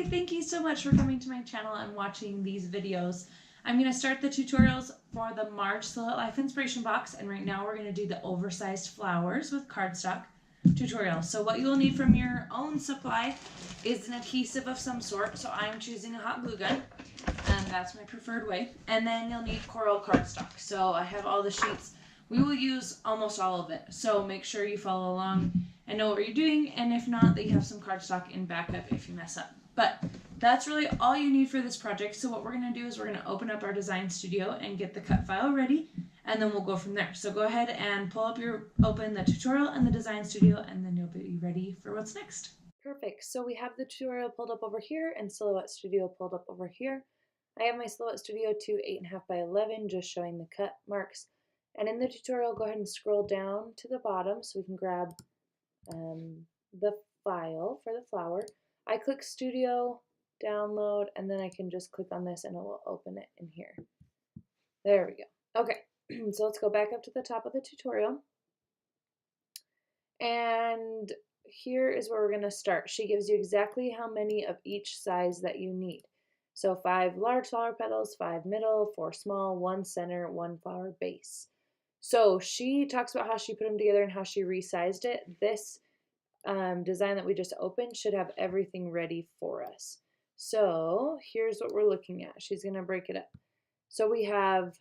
Hi, thank you so much for coming to my channel and watching these videos. I'm going to start the tutorials for the March Silhouette Life Inspiration Box, and right now we're going to do the oversized flowers with cardstock tutorial. So what you'll need from your own supply is an adhesive of some sort. So I'm choosing a hot glue gun, and that's my preferred way. And then you'll need coral cardstock. So I have all the sheets. We will use almost all of it. So make sure you follow along and know what you're doing, and if not, that you have some cardstock in backup if you mess up. But that's really all you need for this project. So what we're going to do is we're going to open up our design studio and get the cut file ready, and then we'll go from there. So go ahead and open the tutorial and the design studio, and then you'll be ready for what's next. Perfect. So we have the tutorial pulled up over here and Silhouette Studio pulled up over here. I have my Silhouette Studio to 8.5 by 11, just showing the cut marks. And in the tutorial, go ahead and scroll down to the bottom so we can grab the file for the flower. I click Studio, download, and then I can just click on this and it will open it in here. There we go. Okay, so let's go back up to the top of the tutorial. And here is where we're going to start. She gives you exactly how many of each size that you need. So 5 large flower petals, 5 middle, 4 small, 1 center, 1 flower base. So she talks about how she put them together and how she resized it. This design that we just opened should have everything ready for us. So here's what we're looking at. She's going to break it up. So we have,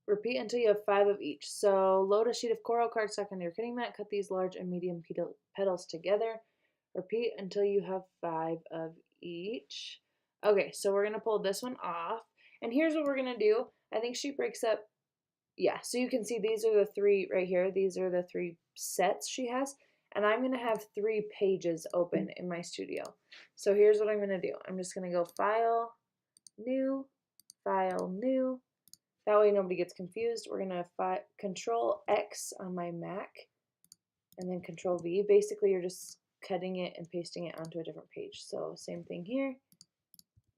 repeat until you have 5 of each. So load a sheet of coral cardstock on your cutting mat. Cut these large and medium petals together. Repeat until you have 5 of each. Okay, so we're going to pull this one off. And here's what we're going to do. I think she breaks up, yeah, so you can see these are the 3 right here. These are the 3 sets she has. And I'm going to have 3 pages open in my studio. So here's what I'm going to do. I'm just going to go File, New, File, New. That way nobody gets confused. We're going to Control X on my Mac and then Control V. Basically, you're just cutting it and pasting it onto a different page. So same thing here,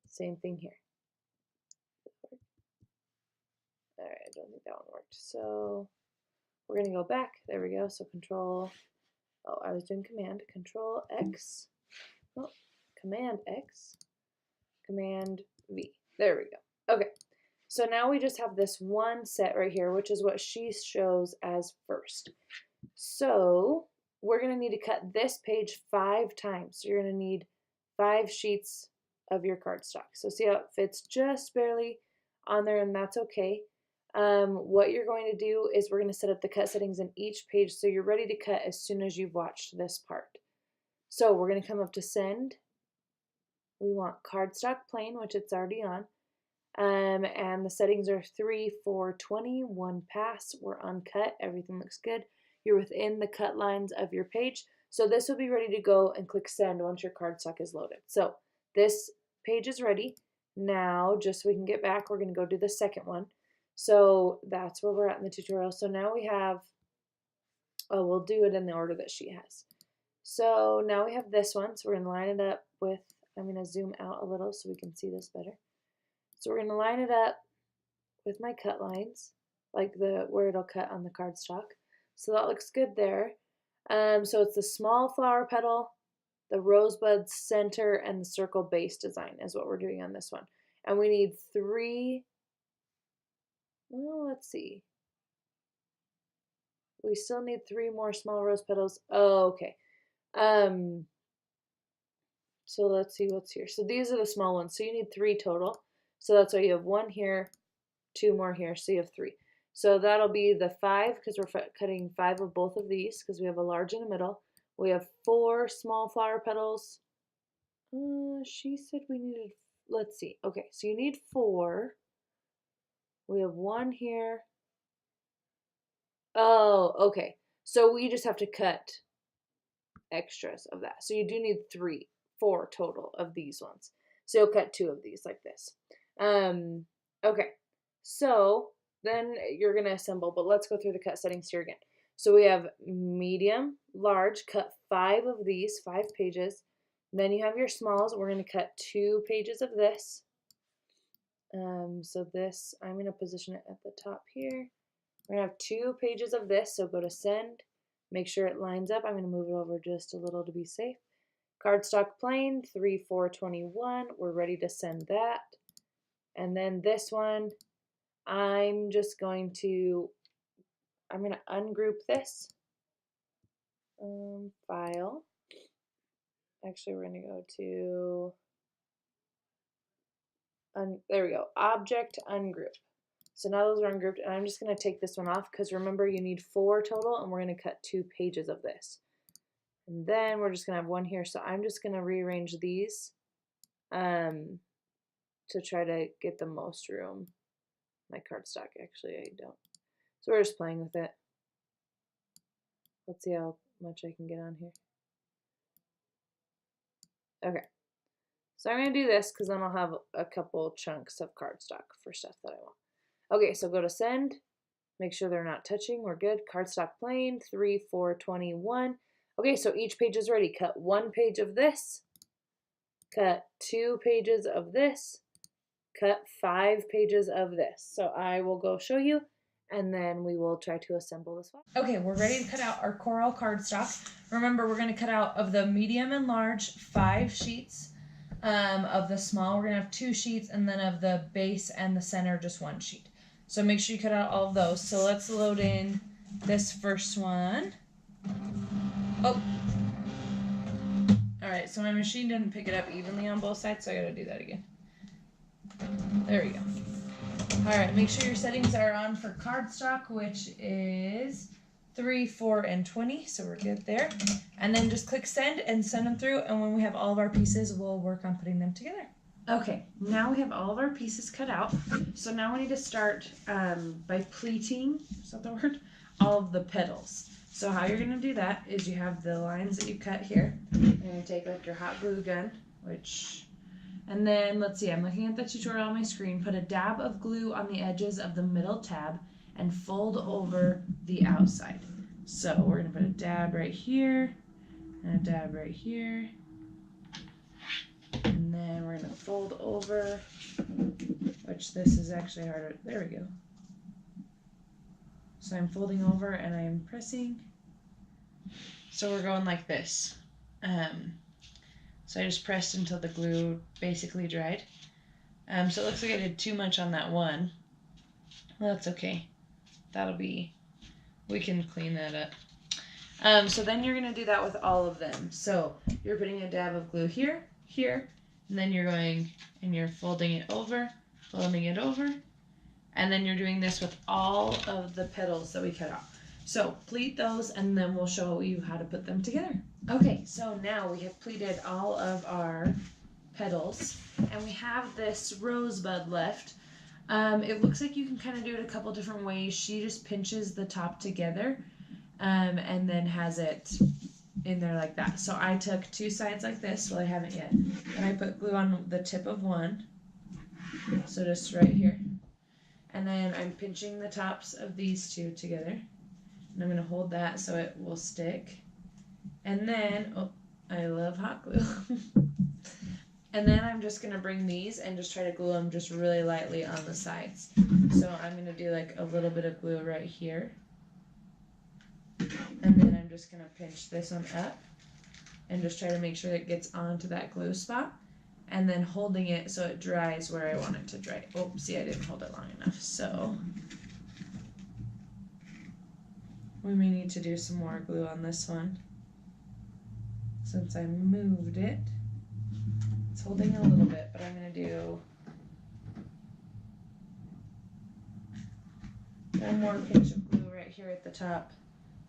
same thing here. All right, I don't think that one worked. So we're going to go back. There we go. So Control, oh, I was doing Command, Control X, oh, Command X, Command V. There we go. Okay, so now we just have this one set right here, which is what she shows as first. So we're going to need to cut this page 5 times. So you're going to need 5 sheets of your cardstock. So see how it fits just barely on there, and that's okay. What you're going to do is we're going to set up the cut settings in each page so you're ready to cut as soon as you've watched this part. So we're going to come up to Send. We want cardstock plain, which it's already on. And the settings are 3, 4, 20, 1 pass. We're uncut. Everything looks good. You're within the cut lines of your page. So this will be ready to go, and click Send once your cardstock is loaded. So this page is ready. Now, just so we can get back, we're going to go do the second one. So that's where we're at in the tutorial. So now we have, oh, we'll do it in the order that she has. So now we have this one. So we're going to line it up with, I'm going to zoom out a little so we can see this better. So we're going to line it up with my cut lines, like where it'll cut on the cardstock. So that looks good there. So it's the small flower petal, the rosebud center, and the circle base design is what we're doing on this one. And we need 3, well, let's see. We still need 3 more small rose petals. Oh, okay. So let's see what's here. So these are the small ones. So you need 3 total. So that's why you have 1 here, 2 more here. So you have 3. So that'll be the 5 because we're cutting 5 of both of these because we have a large in the middle. We have 4 small flower petals. She said we needed, let's see. Okay, so you need 4. We have 1 here. Oh, okay. So we just have to cut extras of that. So you do need 4 total of these ones. So you'll cut 2 of these like this. Okay. So then you're going to assemble, but let's go through the cut settings here again. So we have medium, large, cut 5 of these, 5 pages. Then you have your smalls. We're going to cut 2 pages of this. So this, I'm going to position it at the top here. We're going to have 2 pages of this, so go to Send. Make sure it lines up. I'm going to move it over just a little to be safe. Cardstock plain, 3, 4, 21. We're ready to send that. And then this one, I'm going to ungroup this. File. Actually, we're going to go to, there we go, object ungroup. So now those are ungrouped, and I'm just going to take this one off because remember you need 4 total, and we're going to cut 2 pages of this. And then we're just going to have 1 here. So I'm just going to rearrange these to try to get the most room. My cardstock, actually, I don't. So we're just playing with it. Let's see how much I can get on here. Okay. So I'm going to do this because then I'll have a couple chunks of cardstock for stuff that I want. Okay, so go to send. Make sure they're not touching. We're good. Cardstock plain, 3, 4, 21. Okay, so each page is ready. Cut 1 page of this. Cut 2 pages of this. Cut 5 pages of this. So I will go show you, and then we will try to assemble this one. Okay, we're ready to cut out our coral cardstock. Remember, we're going to cut out of the medium and large 5 sheets. Of the small, we're going to have 2 sheets, and then of the base and the center, just 1 sheet. So make sure you cut out all of those. So let's load in this first one. Oh. All right, so my machine didn't pick it up evenly on both sides, so I got to do that again. There we go. All right, make sure your settings are on for cardstock, which is 3, 4, and 20, so we're good there. And then just click send and send them through, and when we have all of our pieces, we'll work on putting them together. Okay, now we have all of our pieces cut out, so now we need to start by pleating, is that the word? All of the petals. So how you're going to do that is you have the lines that you cut here. You're going to take like your hot glue gun, and then let's see, I'm looking at the tutorial on my screen. Put a dab of glue on the edges of the middle tab and fold over the outside. So we're going to put a dab right here and a dab right here. And then we're going to fold over, which this is actually harder. There we go. So I'm folding over and I'm pressing. So we're going like this. So I just pressed until the glue basically dried. So it looks like I did too much on that one. Well, that's okay. We can clean that up. So then you're going to do that with all of them. So you're putting a dab of glue here, and then you're going and you're folding it over, and then you're doing this with all of the petals that we cut off. So pleat those, and then we'll show you how to put them together. Okay, so now we have pleated all of our petals, and we have this rosebud left. It looks like you can kind of do it a couple different ways. She just pinches the top together, and then has it in there like that. So I took 2 sides like this, well I haven't yet, and I put glue on the tip of one, so just right here, and then I'm pinching the tops of these 2 together, and I'm going to hold that so it will stick, and then, oh, I love hot glue, and then I'm just going to bring these and just try to glue them just really lightly on the sides. So I'm going to do like a little bit of glue right here, and then I'm just going to pinch this one up and just try to make sure it gets onto that glue spot, and then holding it so it dries where I want it to dry. Oh, see, I didn't hold it long enough, so we may need to do some more glue on this one since I moved it. It's holding a little bit, but I'm going to do one more pinch of glue right here at the top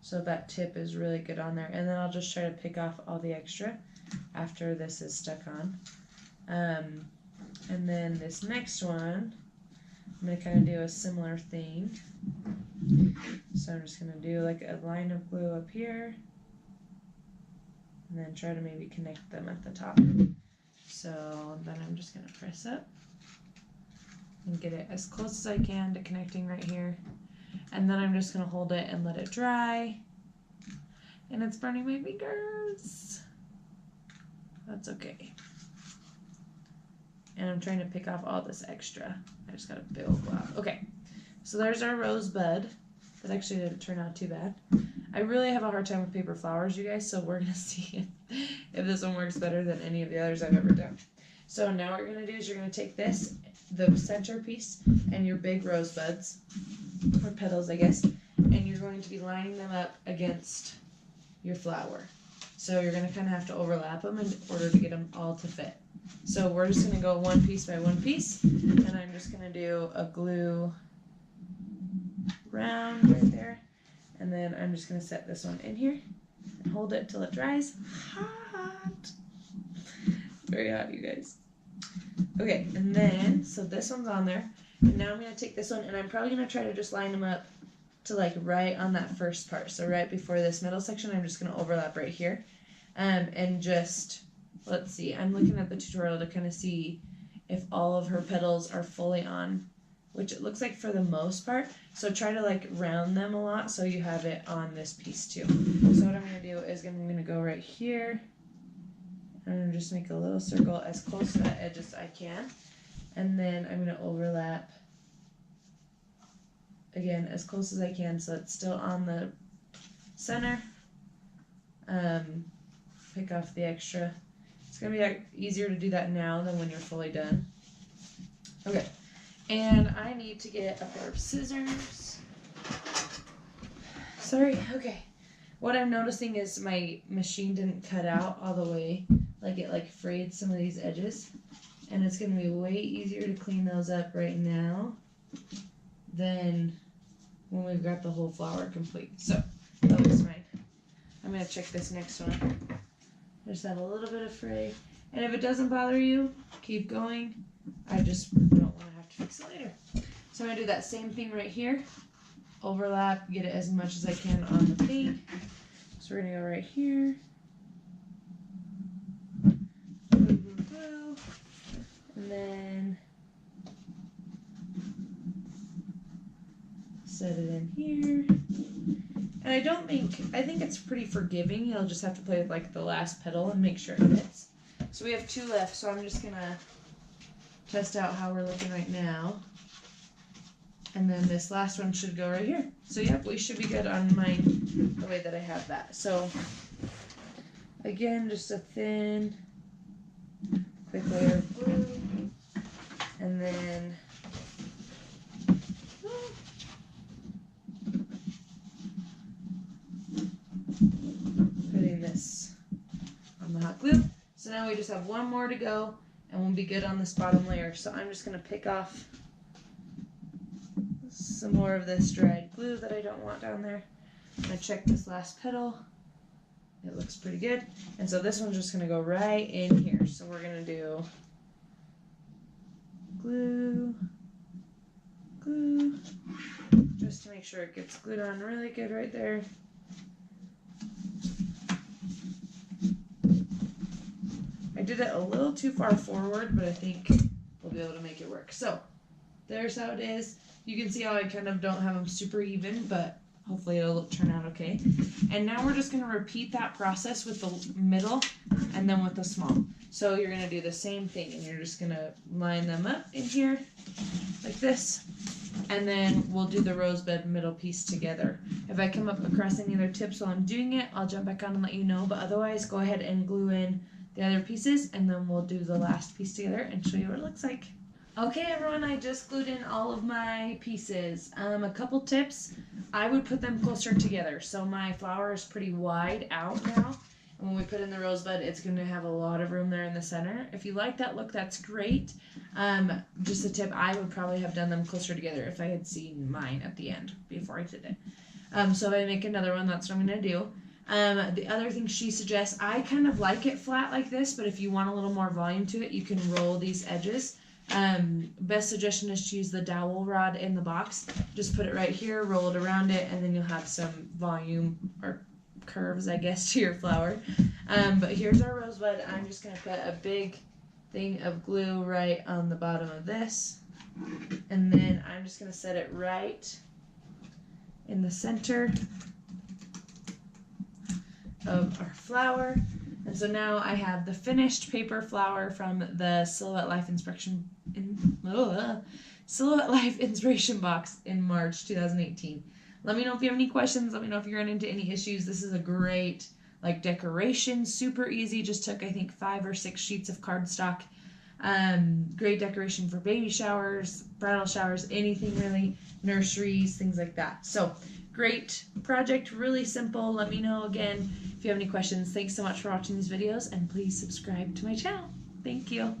so that tip is really good on there, and then I'll just try to pick off all the extra after this is stuck on. And then this next one, I'm going to kind of do a similar thing. So I'm just going to do like a line of glue up here, and then try to maybe connect them at the top. So then I'm just going to press up and get it as close as I can to connecting right here. And then I'm just going to hold it and let it dry. And it's burning my fingers. That's okay. And I'm trying to pick off all this extra. I just got a big old glob. Okay, so there's our rosebud. That actually didn't turn out too bad. I really have a hard time with paper flowers, you guys, so we're going to see if this one works better than any of the others I've ever done. So now what you're going to do is you're going to take this, the center piece, and your big rosebuds, or petals I guess, and you're going to be lining them up against your flower. So you're going to kind of have to overlap them in order to get them all to fit. So we're just going to go one piece by one piece, and I'm just going to do a glue round right there, and then I'm just going to set this one in here and hold it till it dries. Hot! Very hot, you guys. Okay, and then, so this one's on there, and now I'm going to take this one, and I'm probably going to try to just line them up to like right on that first part. So right before this middle section, I'm just going to overlap right here, and just, let's see, I'm looking at the tutorial to kind of see if all of her petals are fully on, which it looks like for the most part. So try to like round them a lot so you have it on this piece too. So what I'm going to do is I'm going to go right here, and I'm going to just make a little circle as close to that edge as I can, and then I'm going to overlap again as close as I can so it's still on the center. Pick off the extra. It's going to be easier to do that now than when you're fully done. Okay, and I need to get a pair of scissors. Sorry, okay. What I'm noticing is my machine didn't cut out all the way, like it like frayed some of these edges, and it's going to be way easier to clean those up right now than when we've got the whole flower complete. So that looks fine. I'm going to check this next one. I just have a little bit of fray, and if it doesn't bother you, keep going. I just don't want to have to fix it later. So I'm going to do that same thing right here. Overlap, get it as much as I can on the paint. So we're going to go right here. Glue, glue, glue. And then set it in here. And I think it's pretty forgiving. You'll just have to play with like the last petal and make sure it fits. So we have 2 left, so I'm just gonna test out how we're looking right now. And then this last one should go right here. So yep, we should be good on mine the way that I have that. So again, just a thin, quick layer of glue. And then putting this on the hot glue. So now we just have one more to go and we'll be good on this bottom layer. So I'm just going to pick off some more of this dried glue that I don't want down there. I'm going to check this last petal. It looks pretty good. And so this one's just going to go right in here. So we're going to do glue, glue, just to make sure it gets glued on really good right there. I did it a little too far forward, but I think we'll be able to make it work. So there's how it is. You can see how I kind of don't have them super even, but hopefully it'll turn out okay. And now we're just going to repeat that process with the middle and then with the small. So you're going to do the same thing, and you're just going to line them up in here like this, and then we'll do the rosebud middle piece together. If I come up across any other tips while I'm doing it, I'll jump back on and let you know, but otherwise go ahead and glue in the other pieces, and then we'll do the last piece together and show you what it looks like. Okay everyone, I just glued in all of my pieces. A couple tips, I would put them closer together. So my flower is pretty wide out now, and when we put in the rosebud, it's going to have a lot of room there in the center. If you like that look, that's great. Just a tip, I would probably have done them closer together if I had seen mine at the end before I did it. So if I make another one, that's what I'm going to do. The other thing she suggests, I kind of like it flat like this, but if you want a little more volume to it, you can roll these edges. Best suggestion is to use the dowel rod in the box. Just put it right here, roll it around it, and then you'll have some volume or curves, I guess, to your flower. But here's our rosebud. I'm just going to put a big thing of glue right on the bottom of this, and then I'm just going to set it right in the center of our flower. And so now I have the finished paper flower from the Silhouette Life Inspiration box in March 2018. Let me know if you have any questions. Let me know if you run into any issues. This is a great like decoration, super easy. Just took, I think, 5 or 6 sheets of cardstock. Great decoration for baby showers, bridal showers, anything really, nurseries, things like that. So great project, really simple. Let me know again if you have any questions. Thanks so much for watching these videos, and please subscribe to my channel. Thank you.